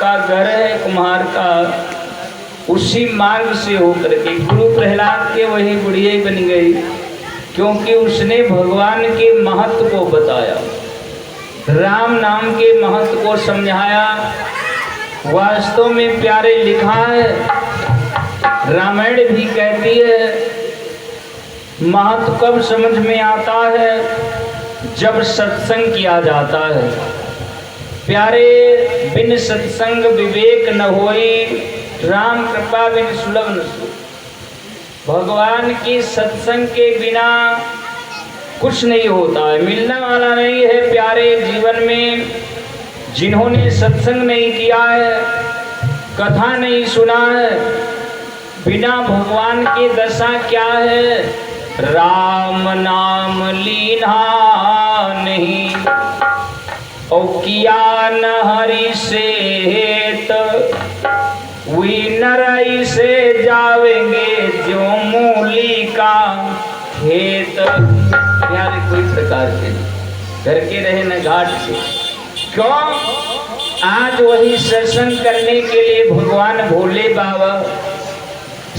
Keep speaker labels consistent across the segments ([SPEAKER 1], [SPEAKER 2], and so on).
[SPEAKER 1] का घर है कुम्हार का, उसी मार्ग से होकर के गुरु प्रहलाद के वही बुढ़िया बन गई, क्योंकि उसने भगवान के महत्व को बताया, राम नाम के महत्व को समझाया। वास्तव में प्यारे लिखा है, रामायण भी कहती है महत्व कब समझ में आता है, जब सत्संग किया जाता है। प्यारे बिन सत्संग विवेक न होई, राम कृपा बिन सुलभ न सो। भगवान की सत्संग के बिना कुछ नहीं होता है, मिलने वाला नहीं है। प्यारे जीवन में जिन्होंने सत्संग नहीं किया है, कथा नहीं सुना है, बिना भगवान की दशा क्या है, राम नाम लीना नहीं और किया न हरि से हेत, वी नरई से जावेंगे जो मूली का खेत। प्यारे कोई प्रकार के घर के रहे न घाट से, क्यों आज वही सत्संग करने के लिए भगवान भोले बाबा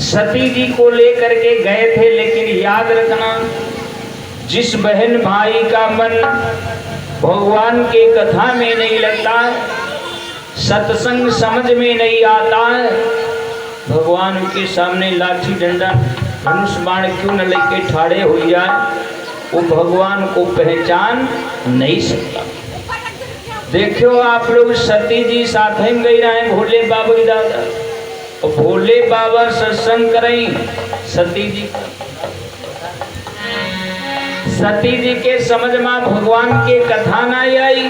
[SPEAKER 1] सती जी को लेकर के गए थे। लेकिन याद रखना, जिस बहन भाई का मन भगवान के कथा में नहीं लगता है, सत्संग समझ में नहीं आता है, भगवान के सामने लाठी डंडा धनुष बाण क्यों न लेके ठाड़े हो जाए, वो भगवान को पहचान नहीं सकता। देखो आप लोग, सती जी साथ में गई रहे भोले बाबा की दादा, और भोले बाबा सत्संग करें सती जी का। सती जी के समझ में भगवान के कथा ना आई,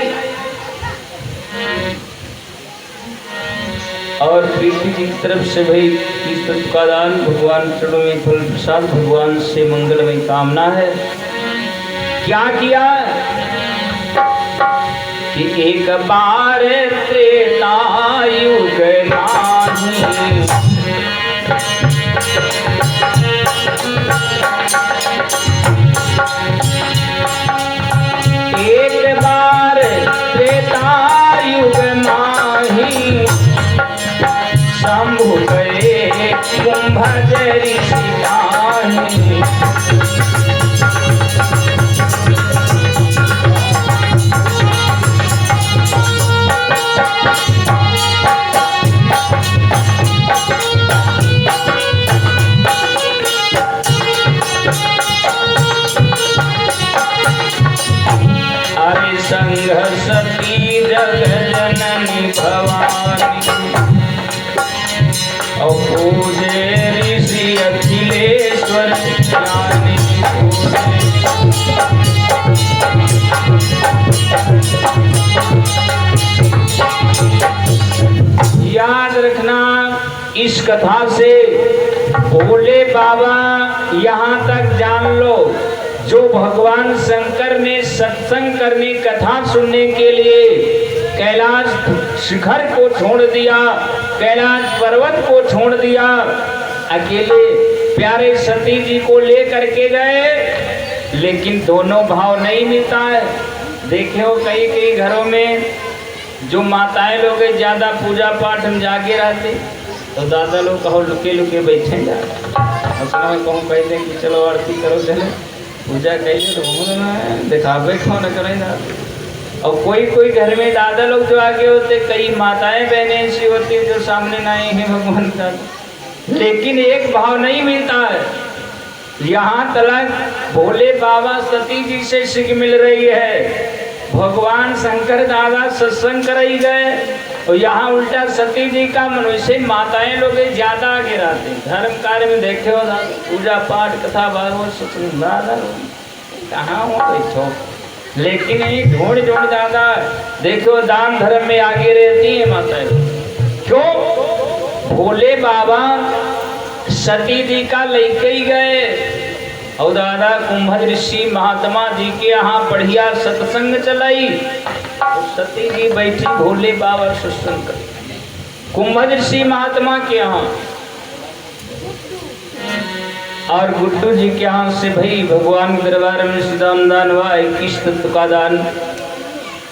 [SPEAKER 1] और प्रीति जी की तरफ से भाई ईश्वर का दान, भगवान चरणों में फल प्रसाद, भगवान से मंगलमय कामना है। क्या किया कि एक बार त्रेता युग नाही, एक बार त्रेता युग माही, शंभु गए कुंभज ऋषि माही। सती जग जननी भवानी, और पूजे ऋषि अखिलेश्वर ज्ञानी। याद रखना, इस कथा से भोले बाबा यहाँ तक जान लो, जो भगवान शंकर ने सत्संग करने कथा सुनने के लिए कैलाश शिखर को छोड़ दिया, कैलाश पर्वत को छोड़ दिया, अकेले प्यारे सती जी को लेकर के गए, लेकिन दोनों भाव नहीं मिलता है। देखो कई कई घरों में जो माताएं लोग ज्यादा पूजा पाठ में जागे रहते, तो दादा लोग कहो लुके लुके बैठे जा, कहूँ कह दें कि चलो आरती करो, चले पूजा कैसे तो दिखावे क्यों न करें दादा। और कोई कोई घर में दादा लोग जो आगे होते, कई माताएं बहनें ऐसी होती जो सामने ना ही है भगवान का, लेकिन एक भाव नहीं मिलता है। यहाँ तक भोले बाबा सती जी से सीख मिल रही है, भगवान शंकर दादा सत्संग कराई गए, और यहाँ उल्टा सती जी का मनुष्य माताएं लोग ज्यादा आगे रहते हैं। धर्म कार्य में देखे हो पूजा पाठ कथा भागवत सत्संग दादा कहाँ हो बैठो, लेकिन ये ढूंढ ढूंढ दादा देखो दान धर्म में आगे रहती है माताएं। क्यों? भोले बाबा सती जी का लेके ही गए, और दादा कुंभज ऋषि महात्मा जी के यहाँ बढ़िया सत्संग चलाई, तो सती जी बैठी भोले बाबा सत्संग कर कुंभज ऋषि महात्मा के यहाँ, और गुड्डू जी के यहाँ से भाई भगवान के दरबार में सीधाम दान हुआ, 21 तत्व का दान।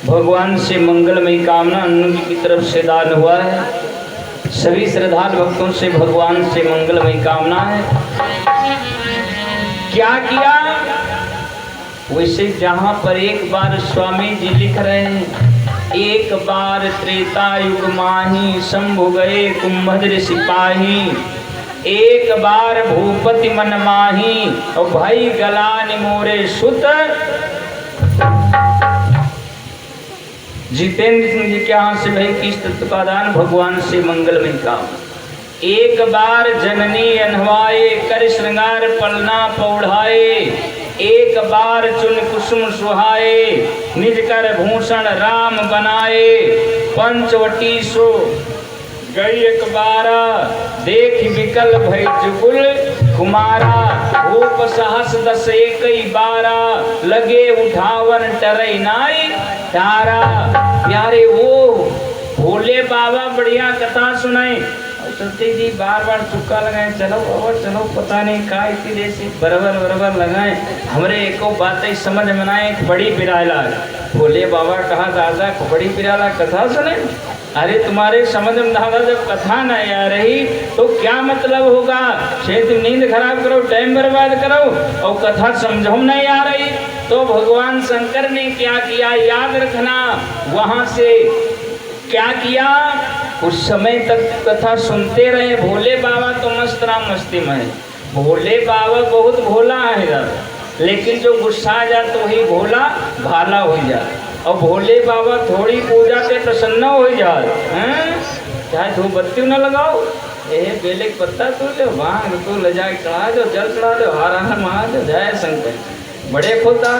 [SPEAKER 1] भगवान से मंगलमयी कामना अन्नू जी की तरफ से दान हुआ है। सभी श्रद्धालु भक्तों से भगवान से मंगलमयी कामना है। क्या किया? वैसे जहां पर एक बार स्वामी जी लिख रहे हैं, एक बार त्रेता युग माही शंभु गए कुंभद्र सिपाही, एक बार भूपति मन माही और भाई गलान मोरे सुत। जितेंद्र सिंह जी के यहाँ से भाई किस तत्व का दान भगवान से मंगलमय काम। एक बार जननी अनवाए कर श्रृंगार पलना पौढ़ाए, एक बार चुन कुसुम सुहाए निज कर भूषण राम बनाए, पंचवटी सो गई एक बारा देख विकल भई जुगुल कुमारा, रूप सहस दस एक बारा लगे उठावन टरई नाई तारा। प्यारे वो भोले बाबा बढ़िया कथा सुनाए। सत्य जी बार बार चुक्का लगाए, चलो और चलो, पता नहीं का इतनी देर से बरबर बरबर लगाए, हमरे एको बातें समझ में आए। बड़ी पिराला भोले बाबा कहा, दादा बड़ी पिराला कथा सुने। अरे तुम्हारे समझ में दादा जब कथा नहीं आ रही तो क्या मतलब होगा? शायद नींद खराब करो, टाइम बर्बाद करो और कथा समझो नहीं आ रही। तो भगवान शंकर ने क्या किया याद रखना, वहां से क्या किया, उस समय तक कथा सुनते रहे। भोले बाबा तो मस्त राम मस्ती में, भोले बाबा बहुत भोला है दादा, लेकिन जो गुस्सा आ जा तो ही भोला भाला हो जा। और भोले बाबा थोड़ी पूजा से प्रसन्न हो जाए, चाहे धूप बत्ती न लगाओ, बेले पत्ता तो ले वहाँ तो ले जाए चढ़ा दो, जल चढ़ा दो, हर हर महादेव जय शंकर, बड़े खुदा।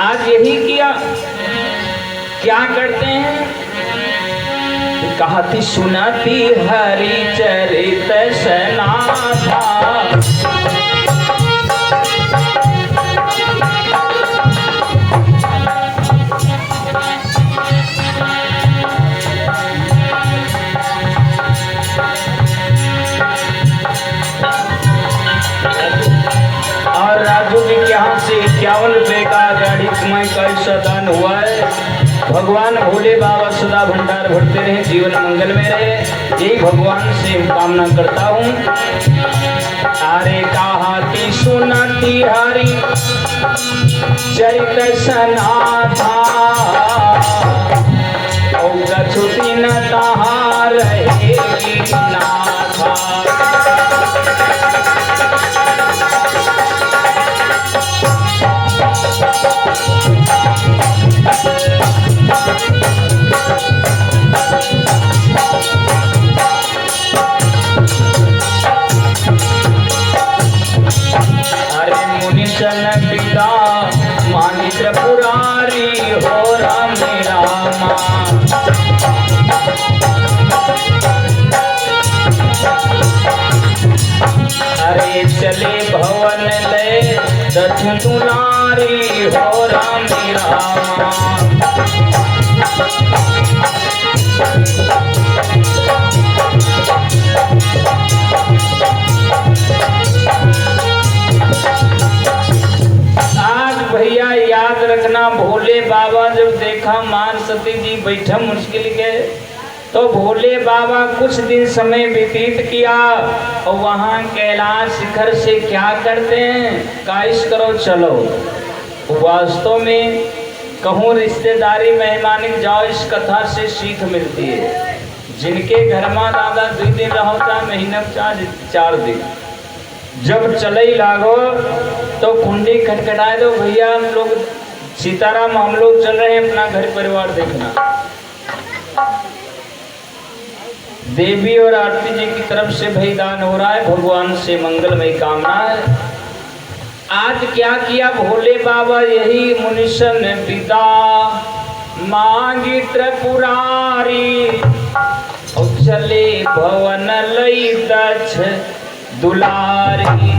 [SPEAKER 1] आज यही किया। क्या करते हैं? कहती सुनाती हरि चरित सनाथा, और राजू जी के यहाँ से 51 रुपये का गाड़ी कमाई का ऐसा दान हुआ है। भगवान भोले बाबा सदा भंडार भरते रहे, जीवन मंगल में रहे, यही भगवान से कामना करता हूँ। अरे कहा की सुनाती हरि चरित सनाथा, और छुट्टी न तहां रहेगी नाथा। पिता मानी त्रिपुरारी हो राम रामा, अरे चले भवन ले दक्षिण दुलारी हो राम रामा। भैया याद रखना, भोले बाबा जब देखा मान सती जी बैठा मुश्किल के, तो भोले बाबा कुछ दिन समय व्यतीत किया और वहाँ कैलाश शिखर से क्या करते हैं, काइश करो चलो। वास्तव में कहूँ रिश्तेदारी मेहमानी जाओ, इस कथा से सीख मिलती है। जिनके घर में दादा 2 दिन रहोता, महीना 4 दिन, जब चले लागो तो कुंडी खटखटाए दो, भैया हम लोग सीताराम हम लोग चल रहे हैं, अपना घर परिवार देखना। देवी और आरती जी की तरफ से भाई दान हो रहा है, भगवान से मंगलमय कामना है। आज क्या किया भोले बाबा, यही मुनिशन पिता मांगी त्रिपुरारी, और चले भवन लई दक्ष दुलारी।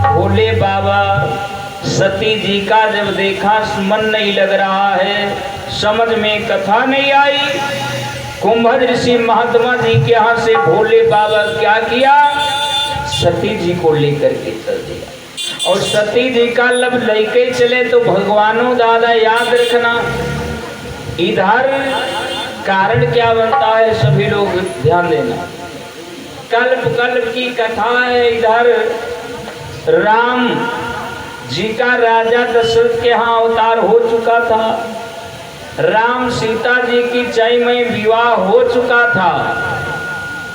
[SPEAKER 1] भोले बाबा सती जी का जब देखा मन नहीं लग रहा है, समझ में कथा नहीं आई, कुंभद ऋषि महात्मा जी के यहाँ से भोले बाबा क्या किया, सती जी को लेकर के चल दिया। और सती जी का लब लेके चले तो भगवानों दादा याद रखना, इधर कारण क्या बनता है, सभी लोग ध्यान देना। कल्प कल्प की कथा है। इधर राम जी का राजा दशरथ के यहाँ अवतार हो चुका था। राम सीता जी की चैमय विवाह हो चुका था।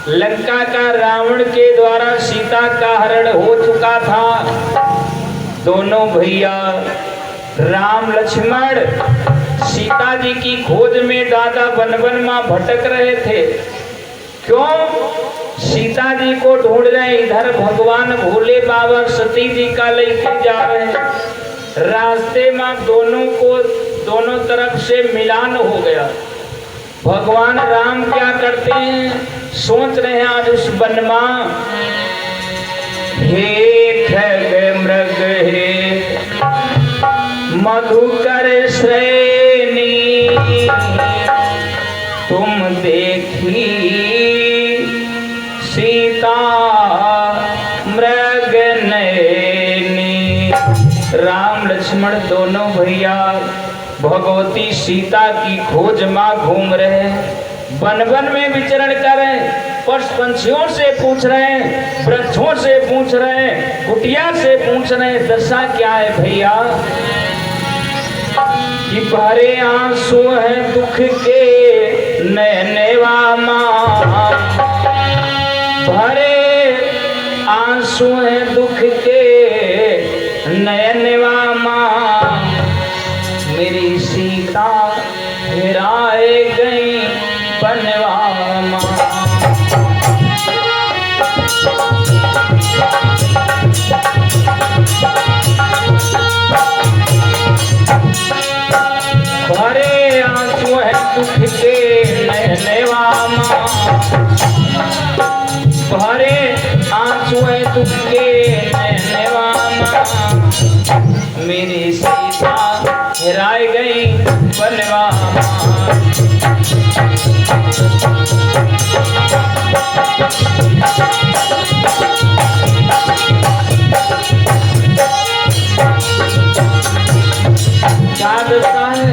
[SPEAKER 1] लंका का रावण के द्वारा सीता का हरण हो चुका था। दोनों भैया राम लक्ष्मण सीता जी की खोज में दादा वन वन मां भटक रहे थे। क्यों? सीता जी को ढूंढ रहे। इधर भगवान भोले बाबा सती जी का लेके जा रहे हैं। रास्ते में दोनों तरफ से मिलान हो गया। भगवान राम क्या करते हैं, सोच रहे हैं आज उस वन में, हे खग मृग हे मधुकर श्रेणी तुम देखी सीता मृग नयनी। राम लक्ष्मण दोनों भैया भगवती सीता की खोज में घूम रहे, वन वन में विचरण कर रहे, पशु पंछियों से पूछ रहे, वृक्षों से पूछ रहे, कुटिया से पूछ रहे, दशा क्या है भैया कि भरे आंसू हैं दुख के नैनवा मां, भरे आंसू हैं दुख के नैनवा मां, मेरी सीता हेराए गई बनवा मां। भरे आंसू है दुख के नैनवा मां, भरे आंसू है दुख के नैनवा मां, मेरी सीता हेराए गई बनवा मां। क्या दशा है?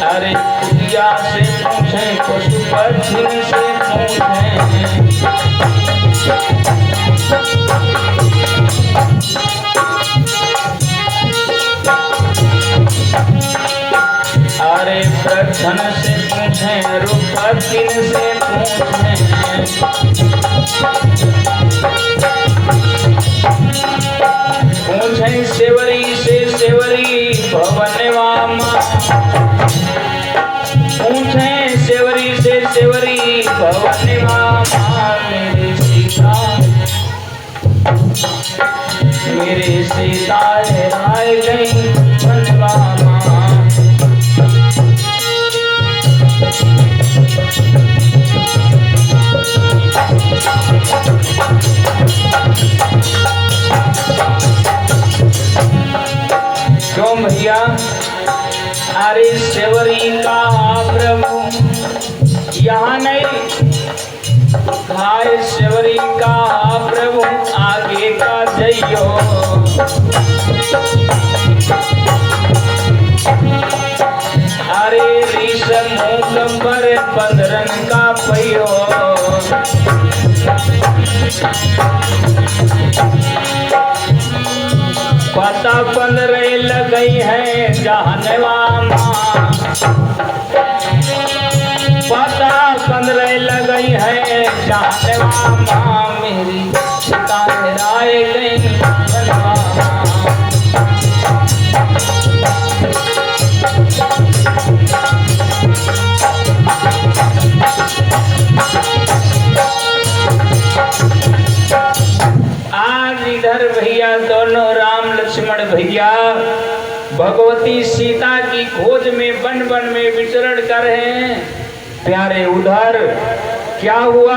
[SPEAKER 1] अरे कुटिया से पूछे, पशु पक्षी से पूछे, अरे प्रक्षण से पूछे, रूपतिन से पूछे सेवरी से सेवरी भवनवा मां, पूछे सेवरी से सेवरी भवनवा मां, मेरी सीता हेराए गई बनवा मां। क्यों भैया? अरे सेवरी का प्रभु यहाँ नहीं, खाए सेवरी का प्रभु आगे का जइयो, अरे ऋषभ मुकबर बंदरन का पहियो, पता 15 लगई है जानवा मां, पता 15 लगई है जानवा मां, मेरी सीता हेराए गई बनवा मां। आज इधर भैया दोनों राम लक्ष्मण भैया भगवती सीता की खोज में वन वन में विचरण कर रहे हैं। प्यारे उधर क्या हुआ,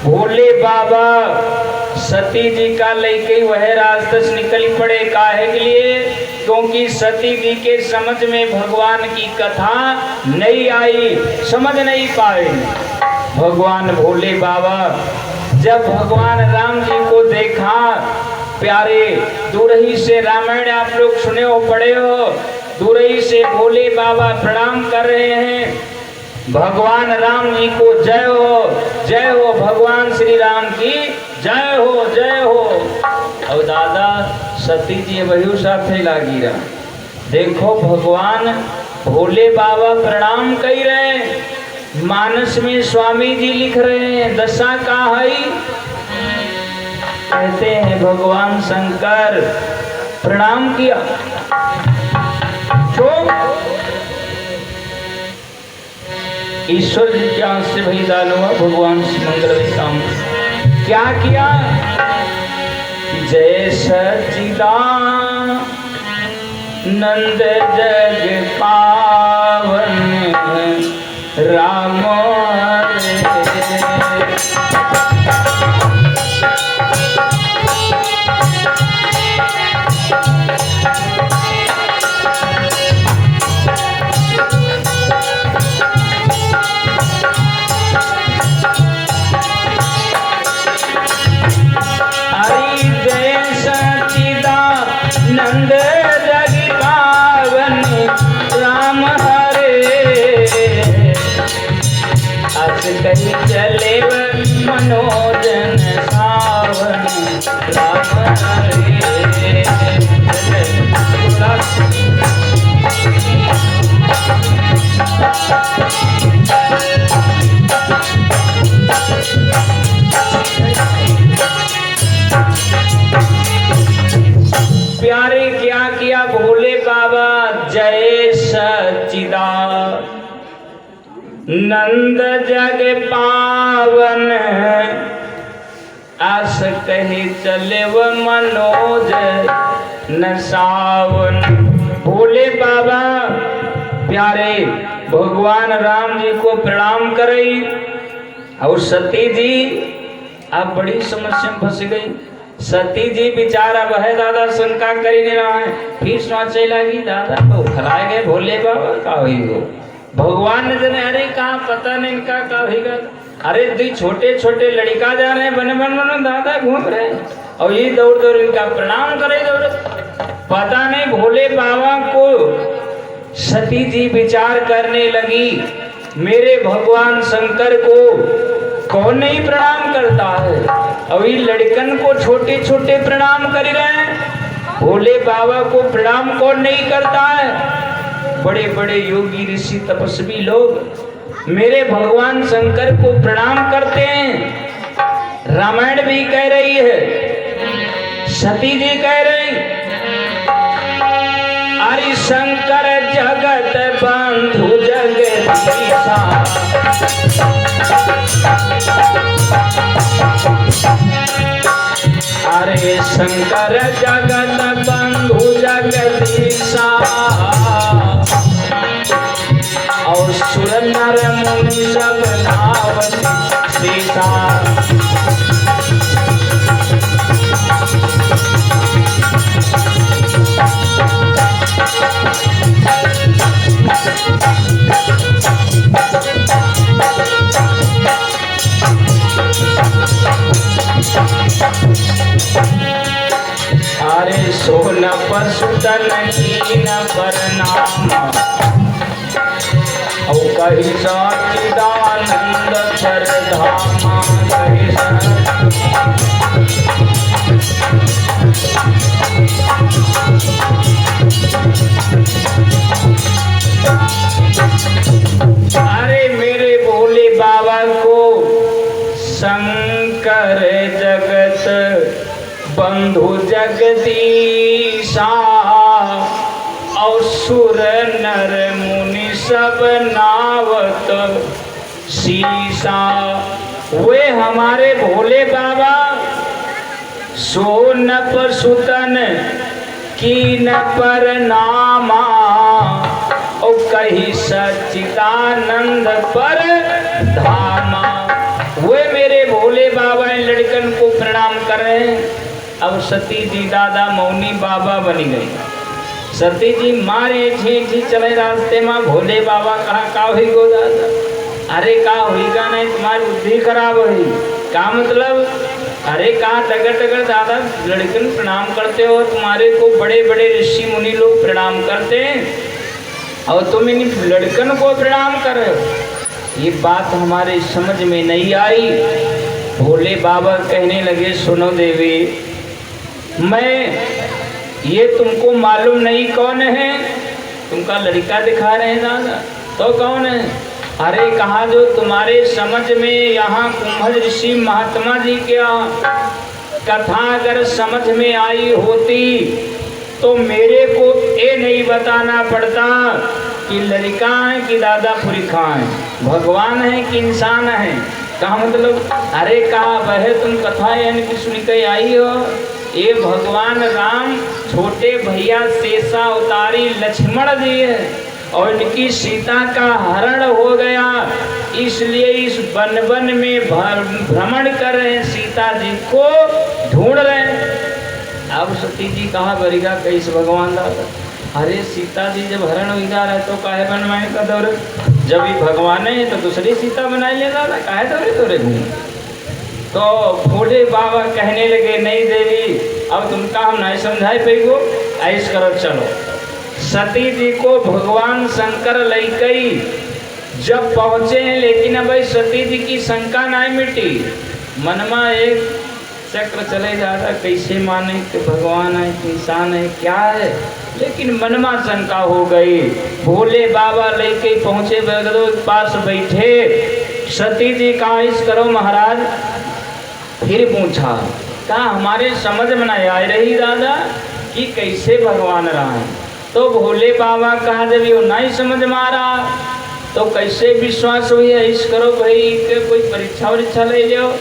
[SPEAKER 1] भोले बाबा सती जी का लेके वह रास्ते से निकल पड़े। काहे के लिए? क्योंकि सती जी के समझ में भगवान की कथा नहीं आई, समझ नहीं पाए। भगवान भोले बाबा जब भगवान राम जी को देखा, प्यारे दूर ही से रामायण आप लोग सुने हो पढ़े हो, दूरही से भोले बाबा प्रणाम कर रहे हैं। भगवान राम जी को जय हो, भगवान श्री राम की जय हो। और दादा सती जी वही साथे लागी रहा। देखो भगवान भोले बाबा प्रणाम कर रहे हैं। मानस में स्वामी जी लिख रहे हैं दशा का है, कहते हैं भगवान शंकर प्रणाम किया। ईश्वर जी के हाथ से वही दान हुआ। भगवान श्री मंगल काम क्या किया? जय सच्चिदानंद जग पावन राम कहीं चले मनोजन सावन राम हरे। प्यारे क्या किया भोले बाबा? जय सच्चिदानंद नंद जग पावन आस कहे चले व मनोज न सावन। भोले बाबा प्यारे भगवान राम जी को प्रणाम करे। और सती जी अब बड़ी समस्या में फंस गई। सती जी बेचारा वह दादा शंका कर नहीं रहा है। फिर सोचे लगी दादा तो खराए गए भोले बाबा का हुई हो। भगवान ने जने अरे कहा पता नहीं इनका क्या होगा। अरे दी छोटे छोटे लड़का जा रहे हैं बन दादा घूम रहे और ये दौड़ इनका प्रणाम करे दौड़। पता नहीं भोले बाबा को सती जी विचार करने लगी मेरे भगवान शंकर को कौन नहीं प्रणाम करता है और ये लड़कन को छोटे छोटे प्रणाम कर रहे हैं। भोले बाबा को प्रणाम कौन नहीं करता है? बड़े बड़े योगी ऋषि तपस्वी लोग मेरे भगवान शंकर को प्रणाम करते हैं। रामायण भी कह रही है, सती जी कह रही अरे शंकर जगत बंधु जगदीशा। अरे शंकर जगत बंधु जगदीशा और सुर नर मुनि सब नावत सीता। अरे सोन पशुतन कीन प्रणाम और कही सच्चिदानंद परधामा। कही अरे मेरे भोले बाबा को शंकर जगत बंधु जगदीशा और सुर नर मुनि सब नावत सीसा। वे हमारे भोले बाबा सोन पशुतन कीन प्रणामा और कही सच्चिदानंद पर धामा। वे मेरे भोले बाबा लड़कन को प्रणाम कर रहे हैं। अब सती जी दादा मौनी बाबा बनी गई। सती जी मारे झी चले रास्ते में भोले बाबा कहा का हुई गो दादा? अरे का हुईगा नहीं तुम्हारी बुद्धि खराब हुई। का मतलब? अरे कहा टगर दादा लड़कन प्रणाम करते हो, तुम्हारे को बड़े बड़े ऋषि मुनि लोग प्रणाम करते हैं और तुम इन लड़कन को प्रणाम कर रहे हो, ये बात हमारे समझ में नहीं आई। भोले बाबा कहने लगे सुनो देवी, मैं ये तुमको मालूम नहीं कौन है? तुमका लड़का दिखा रहे हैं दादा, तो कौन है? अरे कहा जो तुम्हारे समझ में यहाँ कुंभज ऋषि महात्मा जी क्या कथा अगर समझ में आई होती तो मेरे को ये नहीं बताना पड़ता कि लड़का है कि दादा पुरखा है, भगवान है कि इंसान है। कहा मतलब? अरे कहा वह तुम कथा यानी कि सुन के आई हो, ये भगवान राम छोटे भैया शेषा अवतारी लक्ष्मण जी है और इनकी सीता का हरण हो गया, इसलिए इस वन वन में भ्रमण कर रहे हैं, सीता जी को ढूंढ रहे हैं। अब सती जी कहा बरिगा कैसे भगवान दादा? अरे सीता जी जब हरण हो जा रहे तो काहे बनवाए का दौरे, जब ये भगवान है तो दूसरी सीता बनाई ले दादा, काहे दौरे दौरे घूम। तो भोले बाबा कहने लगे नहीं देवी, अब तुमका हम नहीं समझाए पेगो, ऐस करो चलो। सती जी को भगवान शंकर लैकई जब पहुँचे हैं, लेकिन अब सती जी की शंका नहीं मिटी, मनमा एक चक्र चले जाता कैसे माने कि भगवान है कि इंसान है क्या है, लेकिन मनमा शंका हो गई। भोले बाबा लेके पहुँचे, बगदो के पास बैठे, सती जी कहा इस करो महाराज। फिर पूछा कहा हमारे समझ में नहीं आ रही दादा कि कैसे भगवान रहा है। तो भोले बाबा कहा जब ये नहीं समझ में आ रहा तो कैसे विश्वास हुई है, इस करो भाई के कोई परीक्षा वरीक्षा ले लो,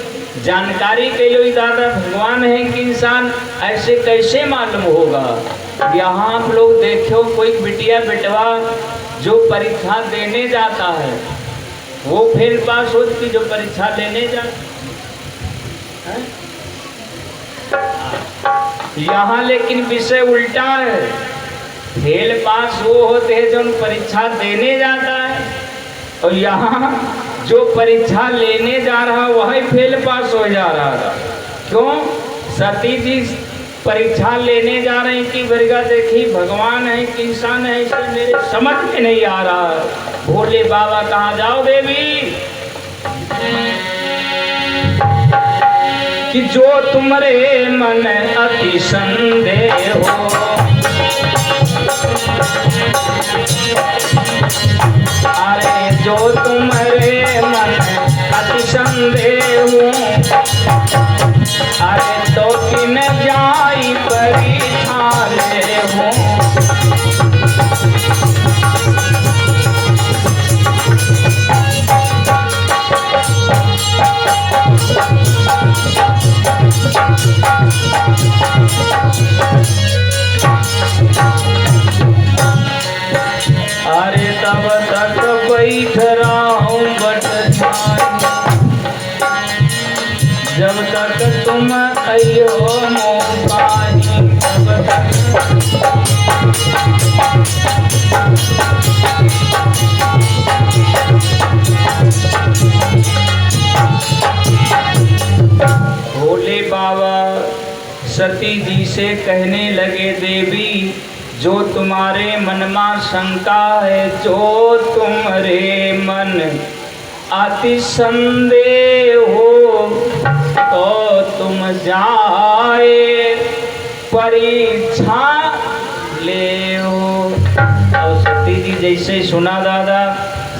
[SPEAKER 1] जानकारी के लो दादा भगवान है कि इंसान, ऐसे कैसे मालूम होगा। यहाँ आप लोग देखो कोई बिटिया बेटवा जो परीक्षा देने जाता है वो फेल पास होती जो परीक्षा लेने जाता है। यहाँ लेकिन विषय उल्टा है, फेल पास वो होते हैं जो परीक्षा देने जाता है, और यहाँ जो परीक्षा लेने जा रहा वही फेल पास हो जा रहा था। क्यों? सती जी परीक्षा लेने जा रहे हैं कि वर्गा देखी भगवान है कि इंसान है, इसे मेरे समझ में नहीं आ रहा। भोले बाबा कहाँ जाओ देवी कि जो तुम्हारे मन अति संदेह हो, अरे जो तुम्हारे मन अति संदेह हो, अरे तो किन जाई परीक्षा ले हो। अरे तब तक बैठ रहा हूँ बटझारी, जब तक तुम आइयो मोबाही, तब तक भोले बाबा सती जी से कहने लगे देवी जो तुम्हारे मन में शंका है, जो तुम्हारे मन अति संदेह हो, तो तुम जाए परीक्षा ले हो। और सती जी जैसे सुना दादा,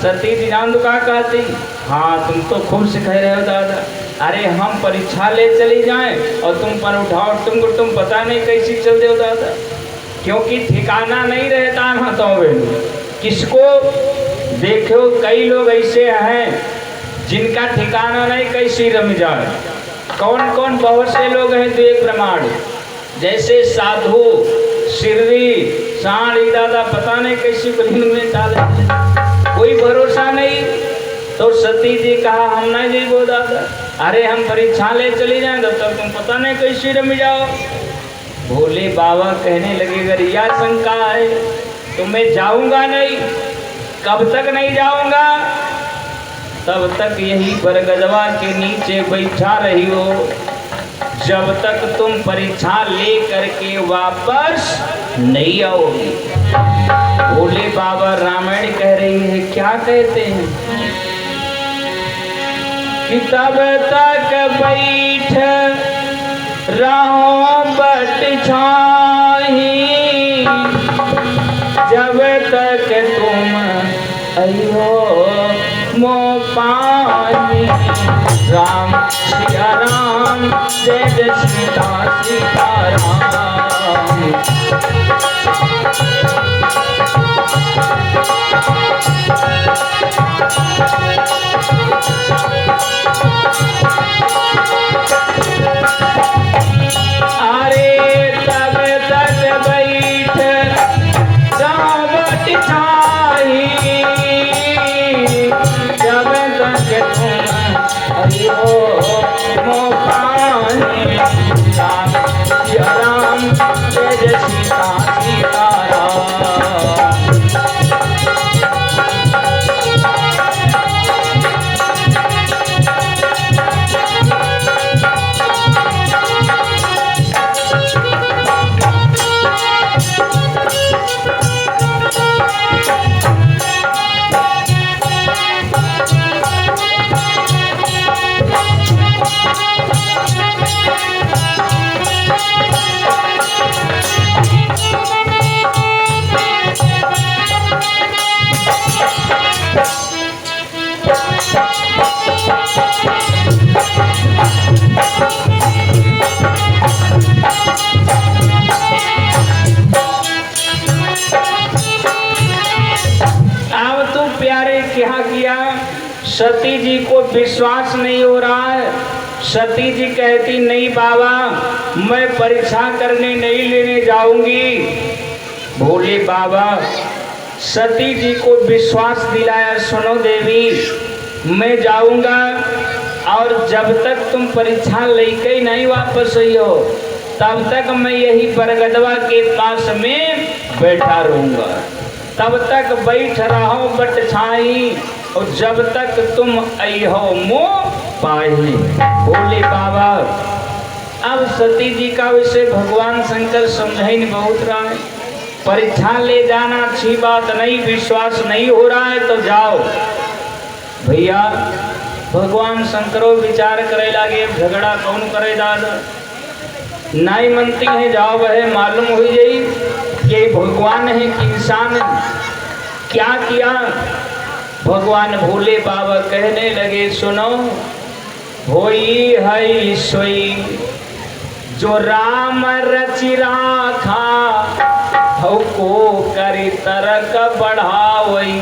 [SPEAKER 1] सती जी जान तो क्या कहती, हाँ तुम तो खूब सिखा रहे हो दादा, अरे हम परीक्षा ले चली जाएं और तुम पर उठाओ, तुम पता नहीं कैसी चल दे दादा, क्योंकि ठिकाना नहीं रहता ना। तो किसको देखो कई लोग ऐसे हैं जिनका ठिकाना नहीं कैसी रम जाए। कौन कौन? बहुत से लोग हैं तो एक प्रमाण, जैसे साधु शिरडी साड़ी दादा पता नहीं कैसी बलिंग में डाले, कोई भरोसा नहीं। तो सती जी कहा हम नहीं जीवो दादा, अरे हम परीक्षा ले चली जाएं तब तक तुम पता नहीं कैसी रम जाओ। भोले बाबा कहने लगे अगर यह शंका है तो मैं जाऊंगा नहीं। कब तक नहीं जाऊंगा? तब तक यही बरगदवा के नीचे बैठा रही हो, जब तक तुम परीक्षा ले करके वापस नहीं आओगे। भोले बाबा रामायण कह रही है, क्या कहते हैं कि तब तक बैठ रहो बट छाही, जब तक तुम अयो मो पानी। राम सिया राम, जय जय सीता सीताराम। अरे तब तक बैठ रावट छाई, जब तक तुम अयो मो पानी। राम सिया राम, जय जय सीता सीताराम। क्या किया? सती जी को विश्वास नहीं हो रहा है। सती जी कहती, नहीं बाबा, मैं परीक्षा करने नहीं लेने जाऊंगी। भोले बाबा सती जी को विश्वास दिलाया, सुनो देवी, मैं जाऊंगा और जब तक तुम परीक्षा लेके ही नहीं वापस आई हो, तब तक मैं यही बरगदवा के पास में बैठा रहूंगा। तब तक बैठ रहो बट छाई, और जब तक तुम आई हो मो पाई। भोले बाबा अब सती जी का विषय भगवान शंकर समझाई बहुत रहा है। परीक्षा ले जाना अच्छी बात नहीं, विश्वास नहीं हो रहा है तो जाओ। भैया भगवान शंकरो विचार करे लगे, झगड़ा कौन करे दादा, नहीं मनती है, जाओ वह मालूम हो जाई कि भगवान है कि इंसान है। क्या किया? भगवान भोले बाबा कहने लगे, सुनो, होई है सोई जो राम रचि राखा, हौ को करी तरक बढ़ावई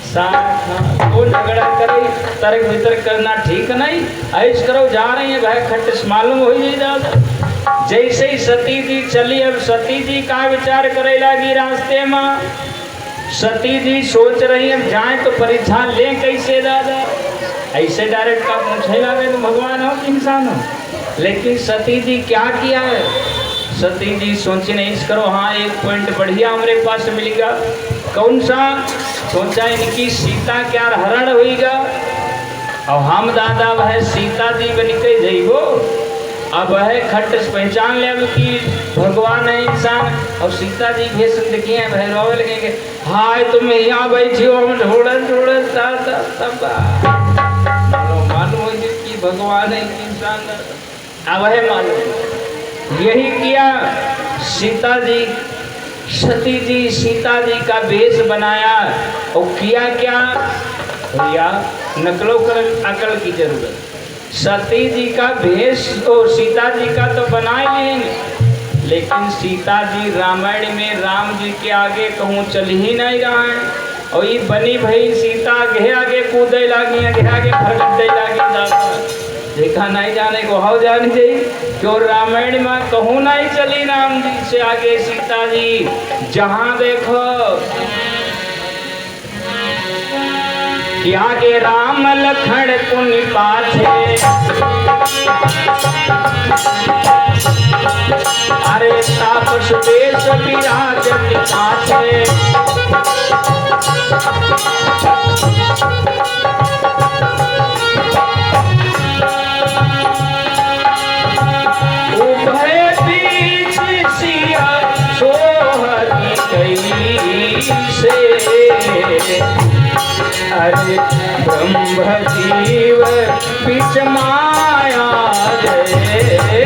[SPEAKER 1] साखा। वो झगड़ा करे, तर्क वितर्क करना ठीक नहीं, ऐश करो, जा रही है भाई खट्ट मालूम हो ही जाता। जैसे ही सती जी चली, अब सती जी का विचार करे लगी रास्ते में। सती जी सोच रही है जाए तो परीक्षा ले कैसे दादा, ऐसे डायरेक्ट का पूछे लगे तो भगवान हो कि इंसान हो। लेकिन सती जी क्या किया है? सती जी सोची नहीं करो, हाँ एक पॉइंट बढ़िया हमारे पास मिलेगा। कौन सा? सोचा इनकी सीता क्या हरण हुईगा, और हम दादा वह सीता जी बन के जइबो। अब वह खट पहचान ले कि भगवान है इंसान, और सीता जी भेष देखिए वह रोवे लगेंगे, हाय तुम यहाँ बैठी हो, हम ढूंढन ढूंढन तब मालूम हो कि भगवान है इंसान। अब वह मालूम यही किया सीता जी, सती जी सीता जी का भेष बनाया और किया क्या भैया, नकलो कर अकल की जरूरत। सती जी का भेष और सीता जी का तो बनाए लेंगे, लेकिन सीता जी रामायण में राम जी के आगे कहूँ चल ही नहीं रहा है, और ये बनी भाई सीता आगे आगे कूदे लगी, आगे आगे फरकते लगी दादा। देखा नहीं जाने को हाउ जानी चाहिए क्यों रामायण में कहूँ नहीं चली राम जी से आगे सीता जी, जहाँ देखो आगे राम लखन पुनि पाछे, अरे तापस वेश विराजति पाछे। अरे ब्रह्म जीव बीच माया जैसे।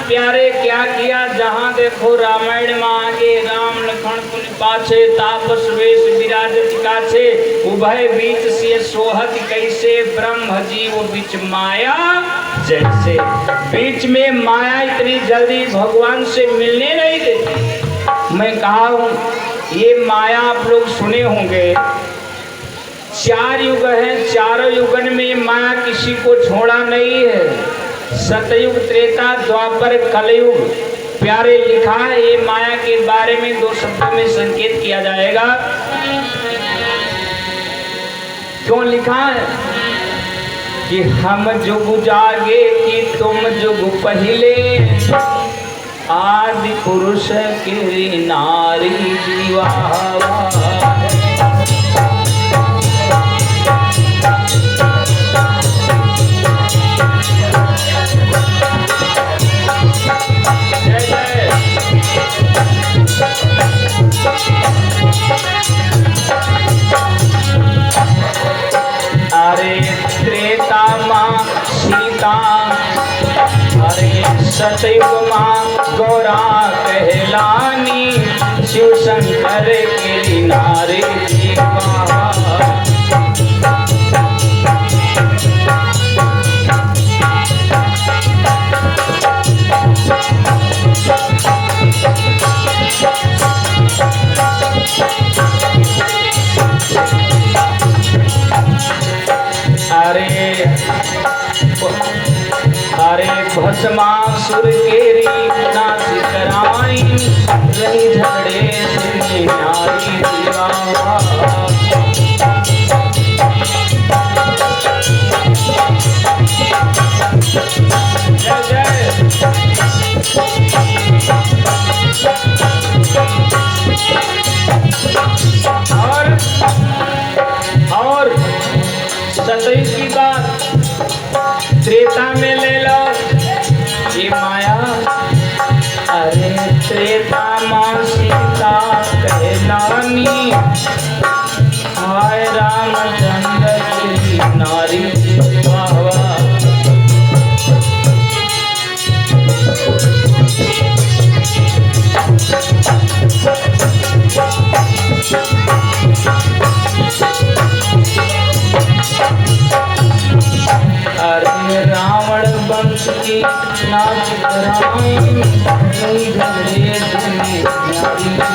[SPEAKER 1] प्यारे क्या किया, जहाँ देखो रामायण में आगे राम लखन पुनि पाछे, तापस वेश विराजत काछे, उभय बीच से सोहत कैसे, ब्रह्म जीव बीच माया जैसे। बीच में माया इतनी जल्दी भगवान से मिलने नहीं देती। मैं कहा हूँ ये माया आप लोग सुने होंगे, 4 युग हैं, चारों युगन में माया किसी को छोड़ा नहीं है। सतयुग, त्रेता, द्वापर, कलयुग। प्यारे लिखा है ये माया के बारे में 2 शब्दों में संकेत किया जाएगा। क्यों लिखा है कि हम जुग जागे कि तुम जुग पहले, आदि पुरुष के नारी जीवा। अरे त्रेता माँ सीता, अरे सतयुग माँ गौरा कहलानी, शिव शंकर के नारी जीवा। अरे भस्मासुर केरी नाच कराई, रही झगड़े से नारी जीवा। जय जय। और सतयुग की बात त्रेता में ले लो, ये माया। अरे त्रेता माँ सीता कहलानी, हाय रामचंद्र की नारी वाह। अरे रावण वंश की नाच कराई, झगड़े से नारी